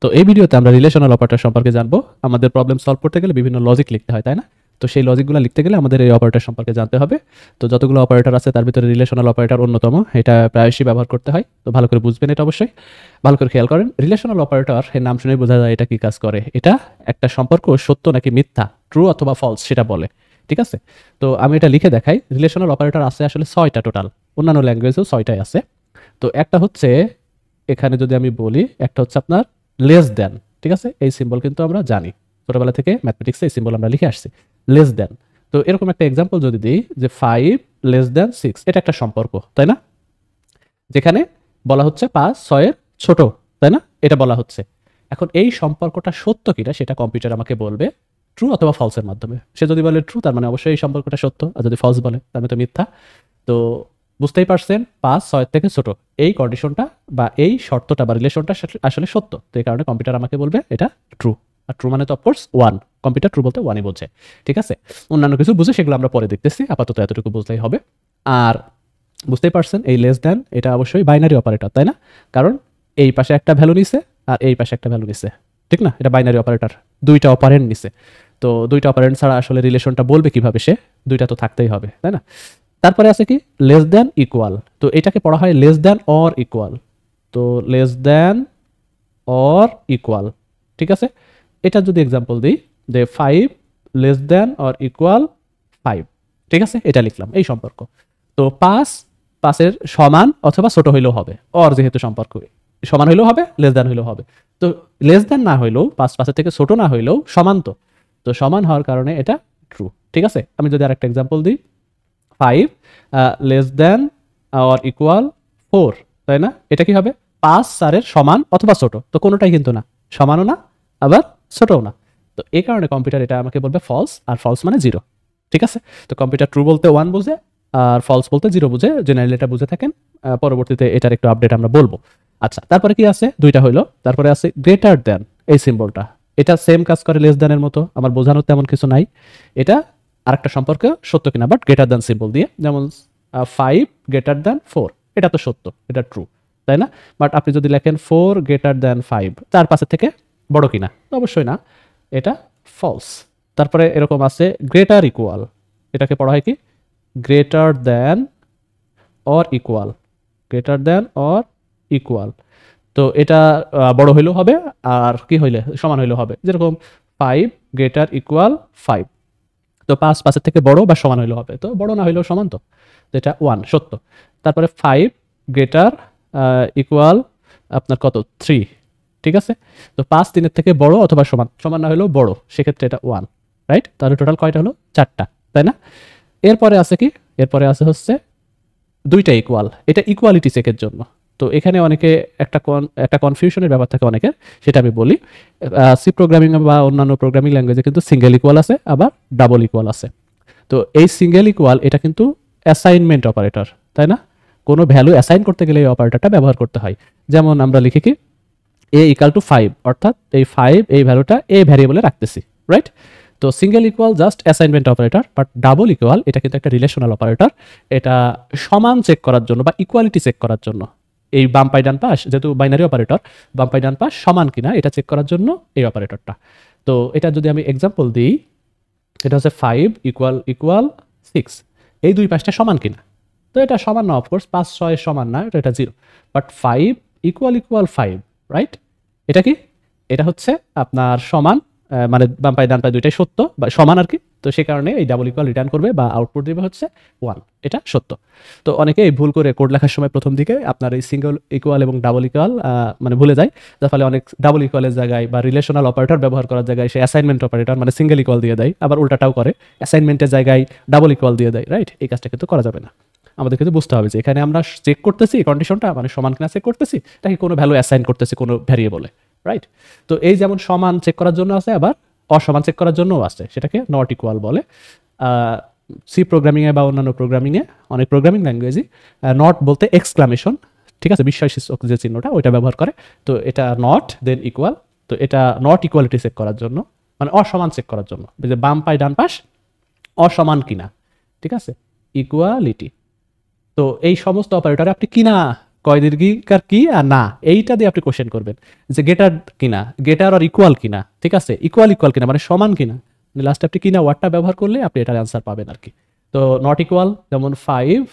তো এই ভিডিওতে আমরা রিলেশনাল অপারেটর সম্পর্কে জানবো। আমাদের প্রবলেম সলভ করতে গেলে বিভিন্ন লজিক লিখতে হয়, তাই না? তো সেই লজিকগুলো লিখতে গেলে আমাদের এই অপারেটর সম্পর্কে জানতে হবে। তো যতগুলো অপারেটর আছে তার ভিতরে রিলেশনাল অপারেটর অন্যতম, এটা প্রায়শই ব্যবহার করতে হয়। তো ভালো করে বুঝবেন এটা, অবশ্যই ভালো করে খেয়াল করেন। রিলেশনাল অপারেটর এর নাম শুনে বোঝা যায় এটা কি কাজ করে। এটা একটা সম্পর্ক সত্য নাকি মিথ্যা, ট্রু অথবা ফলস সেটা বলে। ঠিক আছে, তো আমি এটা লিখে দেখাই। রিলেশনাল অপারেটর আছে আসলে 6টা টোটাল, অন্যান্য ল্যাঙ্গুয়েজেও 6টাই আছে। তো একটা হচ্ছে, এখানে যদি আমি বলি, একটা হচ্ছে আপনার লেস দেন। ঠিক আছে, এই সিম্বল কিন্তু আমরা জানি, ছোটবেলা থেকে ম্যাথমেটিক্সে এই সিম্বল আমরা লিখে আসছি, লেস দেন। তো এরকম একটা এক্সাম্পল যদি দিই যে 5 <6, এটা একটা সম্পর্ক, তাই না? যেখানে বলা হচ্ছে 5 6 ছোট, তাই না? এটা বলা হচ্ছে। এখন এই সম্পর্কটা সত্য কিনা সেটা কম্পিউটার আমাকে বলবে ট্রু অথবা ফলসের মাধ্যমে। সে যদি বলে ট্রু, তার মানে অবশ্যই এই সম্পর্কটা সত্য, আর যদি ফলস বলে তার মানে তো মিথ্যা। তো বুঝতেই পারছেন 5 6 থেকে ছোট, এই কন্ডিশনটা বা এই শর্তটা বা রিলেশনটা আসলে সত্য। তো এই কারণে কম্পিউটার আমাকে বলবে এটা ট্রু। আর ট্রু মানে তো অফকোর্স 1, কম্পিউটার ট্রু বলতে 1ই বোঝে। ঠিক আছে, অন্যান্য কিছু বুঝে সেগুলো আমরা পরে দেখতেছি, আপাতত এতটুকু বুঝলেই হবে। আর বুঝতেই পারছেন এই লেস দ্যান এটা অবশ্যই বাইনারি অপারেটর, তাই না? কারণ এই পাশে একটা ভ্যালু নিছে আর এই পাশে একটা ভ্যালু নিছে, ঠিক না? এটা বাইনারি অপারেটর, দুইটা অপারেন্ট নিছে। তো দুইটা অপারেন্ট ছাড়া আসলে রিলেশনটা বলবে কিভাবে সে? দুইটা তো থাকতেই হবে, তাই না? তারপরে আছে কি লেস দ্যান ইকুয়াল। তো এটাকে পড়া হয় লেস দ্যান অর ইকুয়াল। তো লেস দ্যান অর ইকুয়াল, ঠিক আছে। এটা যদি এক্সাম্পল দিই যে 5 লেস দ্যান অর ইকুয়াল 5, ঠিক আছে, এটা লিখলাম এই সম্পর্ক। তো 5 সমান অথবা ছোট হইলেও হবে, অর যেহেতু সম্পর্ক, সমান হইলেও হবে, লেস দ্যান হইলেও হবে। তো লেস দ্যান না হইলেও 5 থেকে ছোট না হইলেও সমান, তো তো সমান হওয়ার কারণে এটা ট্রু। ঠিক আছে, আমি যদি আরেকটা এক্সাম্পল দিই 5 লেস দ্যান অর ইকুয়াল 4, তাই না? এটা কি হবে? 5 4 সমান অথবা ছোট, তো কোনোটাই কিন্তু না, সমানও না আবার ছোটও না। তো এই কারণে কম্পিউটার এটা আমাকে বলবে ফলস, আর ফলস মানে 0। ঠিক আছে, তো কম্পিউটার ট্রু বলতে 1 বুঝে আর ফলস বলতে 0 বুঝে, জেনারেলি এটা বুঝে থাকেন। পরবর্তীতে এটার একটু আপডেট আমরা বলবো। আচ্ছা, তারপরে কি আছে? দুইটা হইলো। তারপরে আছে গ্রেটার দ্যান, এই সিম্বলটা এটা সেম কাজ করে লেস দ্যানের মতো, আমার বোঝানোর তেমন কিছু নাই। এটা আরেকটা সম্পর্ক সত্য কিনা, বাট গ্রেটার দ্যান সিম্বল দিয়ে, যেমন 5 <4, এটা তো সত্য, এটা ট্রু, তাই না? বাট আপনি যদি লেখেন 4 <5, তার পাশে থেকে বড় কিনা, অবশ্যই না, এটা ফলস। তারপরে এরকম আছে গ্রেটার ইকুয়াল, এটাকে পড়া হয় কি greater than or equal, greater than or equal. তো এটা বড় হইলেও হবে আর কি হইলে সমান হইলেও হবে, যেরকম 5 <= 5, তো 5 থেকে বড় বা সমান হইলেও হবে, তো বড় না হইলেও সমান, তো এটা 1 সত্য। তারপরে 5 <= আপনার কত 3, ঠিক আছে। তো 5 3 থেকে বড় অথবা সমান, সমান না হলেও বড়, সেক্ষেত্রে এটা 1, রাইট? তাহলে টোটাল কয়টা হলো? 4টা, তাই না? এরপরে আছে কি? এরপরে আছে হচ্ছে দুইটা ইকুয়াল, এটা ইকুয়ালিটি চেকের জন্য। তো এখানে অনেকে একটা কনফিউশনের ব্যাপার থাকে অনেকের, সেটা আমি বলি। সি প্রোগ্রামিং বা অন্যান্য প্রোগ্রামিং ল্যাঙ্গুয়েজে কিন্তু সিঙ্গেল ইকুয়াল আছে, আবার ডাবল ইকুয়াল আছে। তো এই সিঙ্গেল ইকুয়াল এটা কিন্তু অ্যাসাইনমেন্ট অপারেটর, তাই না? কোনো ভ্যালু অ্যাসাইন করতে গেলে এই অপারেটরটা ব্যবহার করতে হয়। যেমন আমরা লিখি কি a = 5, অর্থাৎ এই 5 এই ভ্যালুটা এ ভ্যারিয়েবলে রাখতেছি, রাইট? তো single equal just assignment operator, but double equal এটা কিন্তু একটা রিলেশনাল অপারেটর। এটা সমান চেক করার জন্য বা ইকুয়ালিটি চেক করার জন্য, এই বাম পাই ডান পাশ যেহেতু বাইনারি অপারেটর, বাম পাই ডান পাশ সমান কিনা এটা চেক করার জন্য এই অপারেটরটা। তো এটা যদি আমি এক্সাম্পল দিই, এটা হচ্ছে 5 == 6, এই দুই পাশটা সমান কিনা? তো এটা সমান না, অফকোর্স 5 6 সমান না, এটা 0। But 5 == 5, right? এটা কি? এটা হচ্ছে আপনার সমান, মানে বাম পাই ডান পাই দুইটাই সত্য বা সমান আর কি। তো সেই কারণে এই ডাবল ইকুয়াল রিটার্ন করবে বা আউটপুট দিবে হচ্ছে 1, এটা সত্য। তো অনেকে এই ভুল করে কোড লেখার সময় প্রথম দিকে আপনার এই সিঙ্গল ইকুয়াল এবং ডাবল ইকুয়াল মানে ভুলে যায়, যার ফলে অনেক ডাবল ইকুয়ালের জায়গায় বা রিলেশনাল অপারেটর ব্যবহার করার জায়গায় সে অ্যাসাইনমেন্ট অপারেটর মানে সিঙ্গেল ইকুয়াল দিয়ে দেয়, আবার উল্টাটাও করে, অ্যাসাইনমেন্টের জায়গায় ডাবল ইকুয়াল দিয়ে দেয়, রাইট? এই কাজটা কিন্তু করা যাবে না। আমাদের কিন্তু বুঝতে হবে যে এখানে আমরা চেক করতেছি কন্ডিশনটা মানে সমান কিনা চেক করতেছি, নাকি কোনো ভ্যালু অ্যাসাইন করতেছি কোনো ভ্যারিয়েবলে, রাইট? তো এই যেমন সমান চেক করার জন্য আছে, আবার অসমান চেক করার জন্যও আছে, সেটাকে নট ইকুয়াল বলে। সি প্রোগ্রামিংয়ে বা অন্যান্য প্রোগ্রামিংয়ে, অনেক প্রোগ্রামিং ল্যাঙ্গুয়েজই নট বলতে এক্সক্লামেশন, ঠিক আছে, বিস্ময়সূচক যে চিহ্নটা ওইটা ব্যবহার করে। তো এটা নট দেন ইকুয়াল, তো এটা নট ইকুয়ালিটি চেক করার জন্য, মানে অসমান চেক করার জন্য, যে বাম পাই ডান পাশ অসমান কিনা, ঠিক আছে, ইকুয়ালিটি। তো এই সমস্ত অপারেটরে আপনি কিনা কয় দীর্ঘিকার কি আর না, এইটা দিয়ে আপনি কোশ্চেন করবেন যে গেটার কিনা, গেটার আর ইকুয়াল কিনা, ঠিক আছে, ইকুয়াল কিনা মানে সমান কিনা, লাস্টে আপনি কিনা ওয়ার্ডটা ব্যবহার করলে আপনি এটার অ্যান্সার পাবেন আর কি। তো নট ইকুয়াল, যেমন 5,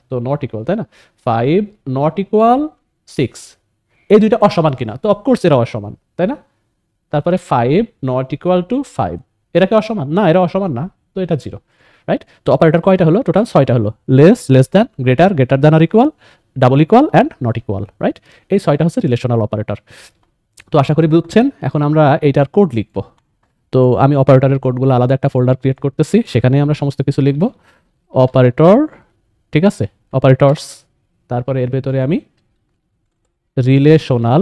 তো নট ইকুয়াল, তাই না, 5 নট ইকুয়াল 6, এই দুইটা অসমান কিনা, তো অফকোর্স এরা অসমান, তাই না। তারপরে 5 নট ইকুয়াল টু 5, এরা কি অসমান না, এরা অসমান না, তো এটা 0, রাইট। তো অপারেটর কয়টা হলো, টোটাল 6টা হলো, less, less than, greater, greater than আর equal, double equal and not equal, right. এই 6টা হচ্ছে রিলেশনাল অপারেটর। তো আশা করি বুঝছেন। এখন আমরা এইটার কোড লিখবো। তো আমি অপারেটরের কোডগুলো আলাদা একটা ফোল্ডার ক্রিয়েট করতেছি, সেখানে আমরা সমস্ত কিছু লিখব, অপারেটর, ঠিক আছে, অপারেটরস, তারপরে এর ভেতরে আমি রিলেশনাল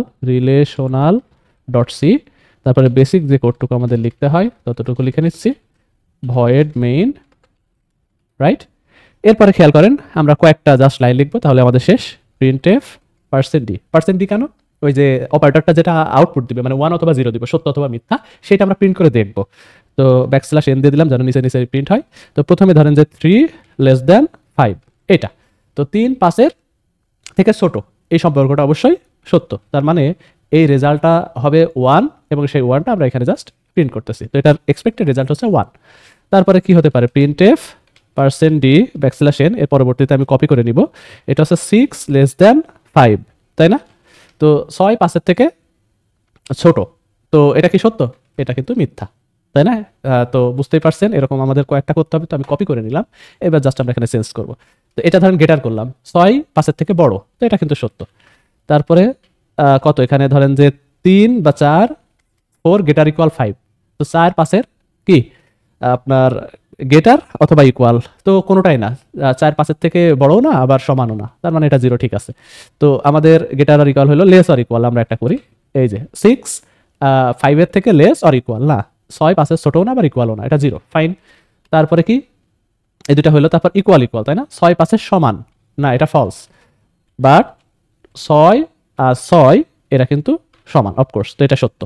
ডট সি, তারপরে বেসিক যে কোডটুকু আমাদের লিখতে হয় ততটুকু লিখে নিচ্ছি, ভয়েড মেইন, রাইট। এরপরে খেয়াল করেন আমরা কয়েকটা জাস্ট লাইন লিখবো, তাহলে আমাদের শেষ। প্রিন্টএফ %d কেন, ওই যে অপারেটরটা যেটা আউটপুট দিবে মানে 1 অথবা 0 দিবে, সত্য অথবা মিথ্যা, সেটা আমরা প্রিন্ট করে দেখবো। তো \n দিয়ে দিলাম যেন নিচে নিচে প্রিন্ট হয়। তো প্রথমে ধরেন যে 3 লেস দ্যান 5, এটা তো 3 5-এর থেকে ছোট, এই সম্পর্কটা অবশ্যই সত্য, তার মানে এই রেজাল্টটা হবে 1 এবং সেই 1টা আমরা এখানে জাস্ট প্রিন্ট করতেছি, তো এটার এক্সপেক্টেড রেজাল্ট হচ্ছে 1। তারপরে কি হতে পারে, প্রিন্টএফ %d \n, এর পরবর্তীতে আমি কপি করে নিব, এটা হচ্ছে 6 লেস দ্যান 5, তাই না। তো 6 5-এর থেকে ছোট, তো এটা কি সত্য, এটা কিন্তু মিথ্যা, তাই না। তো বুঝতেই পারছেন, এরকম আমাদের কয়েকটা করতে হবে, তো আমি কপি করে নিলাম, এবার জাস্ট আমরা এখানে চেঞ্জ করব। তো এটা ধরেন গেটার করলাম, 6 5-এর থেকে বড়, তো এটা কিন্তু সত্য। তারপরে কত, এখানে ধরেন যে 3 বা 4 4 গেটার ইকুয়াল 5, তো 4 5-এর কি আপনার গেটার অথবা ইকুয়াল, তো কোনোটাই না, 4 5-এর থেকে বড়ও না আবার সমানও না, তার মানে এটা 0, ঠিক আছে। তো আমাদের গেটার আর ইকুয়াল হলো লেস আর ইকুয়াল, আমরা একটা করি, এই যে 6 5-এর থেকে লেস আর ইকুয়াল না, 6 5-এর ছোটও না আবার ইকুয়ালও না, এটা 0, ফাইন। তারপরে কি, এই দুটা হলো, তারপর ইকুয়াল, তাই না, 6 5-এর সমান না, এটা ফলস, বাট 6 আর 6 এরা কিন্তু সমান, অফকোর্স, তো এটা সত্য।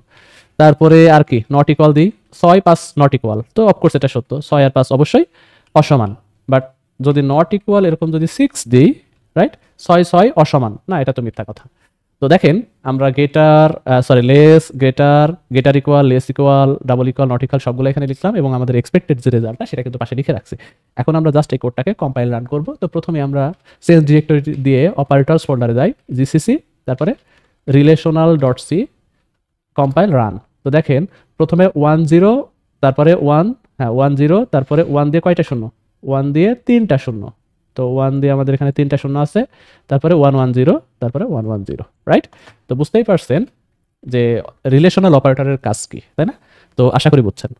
তারপরে আর কি, নট ইকুয়াল দিই, 6 5 নট ইকুয়াল, তো অফকোর্স এটা সত্য, 6 আর 5 অবশ্যই অসমান, বাট যদি নট ইকুয়াল এরকম যদি 6 দিই, রাইট, 6 6 অসমান না, এটা তো মিথ্যা কথা। তো দেখেন আমরা less, গেটার equal, less equal, double equal, not equal সবগুলো এখানে লিখলাম, এবং আমাদের এক্সপেক্টেড যে রেজাল্টটা সেটা কিন্তু পাশে লিখে রাখছি। এখন আমরা জাস্ট এই কোডটাকে কম্পাইল রান করব। তো প্রথমে আমরা সেলস ডিরেক্টরি দিয়ে অপারেটরস ফোল্ডারে যাই, জিসিসি, তারপরে relational dot C, compile run. তো দেখেন প্রথমে 1 0, তারপরে 1, হ্যাঁ 1 0, তারপরে 1 দিয়ে কয়টা শূন্য, 1 দিয়ে 3টা শূন্য, তো 1 দিয়ে আমাদের এখানে 3টা শূন্য আছে, তারপরে 1 1 0, তারপরে 1 1 0, রাইট। তো বুঝতেই পারছেন যে রিলেশনাল অপারেটরের কাজ কি, তাই না। তো আশা করি বুঝছেন।